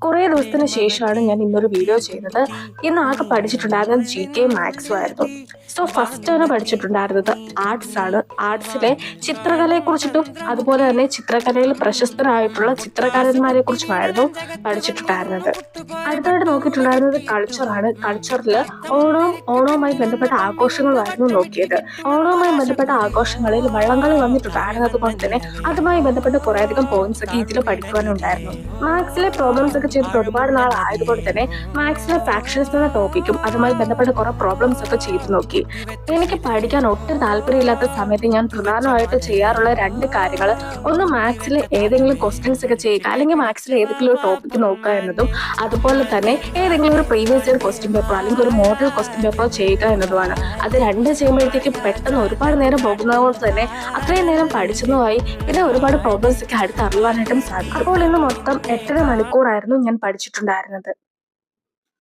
കുറേ ദിവസത്തിന് ശേഷമാണ് ഞാൻ ഇന്നൊരു വീഡിയോ ചെയ്യുന്നത്. ഇന്ന് ആകെ പഠിച്ചിട്ടുണ്ടായിരുന്നത് GK മാത്സും ആയിരുന്നു. സോ ഫസ്റ്റ് ആണ് പഠിച്ചിട്ടുണ്ടായിരുന്നത് ആർട്സ് ആണ്. ആർട്സിലെ ചിത്രകലയെ കുറിച്ചിട്ടും അതുപോലെ തന്നെ ചിത്രകലയിൽ പ്രശസ്തരായിട്ടുള്ള ചിത്രകാരന്മാരെ കുറിച്ചുമായിരുന്നു പഠിച്ചിട്ടുണ്ടായിരുന്നത്. അടുത്തായിട്ട് നോക്കിയിട്ടുണ്ടായിരുന്നത് കൾച്ചറാണ്. കൾച്ചറിൽ ഓണവുമായി ബന്ധപ്പെട്ട ആഘോഷങ്ങളുമായിരുന്നു നോക്കിയത്. ഓണവുമായി ബന്ധപ്പെട്ട ആഘോഷങ്ങളിൽ വള്ളംകളി വന്നിട്ടുണ്ടായിരുന്നത് കൊണ്ട് തന്നെ അതുമായി ബന്ധപ്പെട്ട കുറേയധികം പോയിന്റ്സ് ഒക്കെ ഇതിൽ പഠിക്കുവാനുണ്ടായിരുന്നു. മാത്സിലെ പ്രോബ്ലംസ് ഒക്കെ ചെയ്തിട്ട് ഒരുപാട് നാൾ ആയതുകൊണ്ട് തന്നെ മാത്സിലെ ഫ്രാക്ഷൻസ് എന്ന ടോപ്പിക്കും അതുമായി ബന്ധപ്പെട്ട കുറെ പ്രോബ്ലംസ് ഒക്കെ ചെയ്തു നോക്കി. എനിക്ക് പഠിക്കാൻ ഒട്ടും താല്പര്യമില്ലാത്ത സമയത്ത് ഞാൻ പ്രധാനമായിട്ട് ചെയ്യാറുള്ള രണ്ട് കാര്യങ്ങൾ, ഒന്ന് മാത്സിലെ ഏതെങ്കിലും ക്വസ്റ്റ്യൻസ് ഒക്കെ ചെയ്യുക, അല്ലെങ്കിൽ മാത്സിലെ ഏതെങ്കിലും ഒരു ടോപ്പിക്ക് നോക്കുക എന്നതും അതുപോലെ തന്നെ ഏതെങ്കിലും ഒരു പ്രീവിയസ് ഇയർ ക്വസ്റ്റ്യൻ പേപ്പർ അല്ലെങ്കിൽ ഒരു മോഡൽ ക്വസ്റ്റ്യൻ പേപ്പർ ചെയ്യുക എന്നതുമാണ്. അത് രണ്ടും ചെയ്യുമ്പോഴത്തേക്ക് പെട്ടെന്ന് ഒരുപാട് നേരം പോകുന്നതുകൊണ്ട് തന്നെ അത്രയും നേരം പഠിച്ചതുമായി പിന്നെ ഒരുപാട് പ്രോബ്ലംസ് ഒക്കെ അടുത്ത് അറിയുവാനായിട്ടും സാധിക്കും. അപ്പോൾ ഇന്ന് മൊത്തം 8.5 മണിക്കൂറായിരുന്നു ഞാൻ പഠിച്ചിട്ടുണ്ടായിരുന്നത്.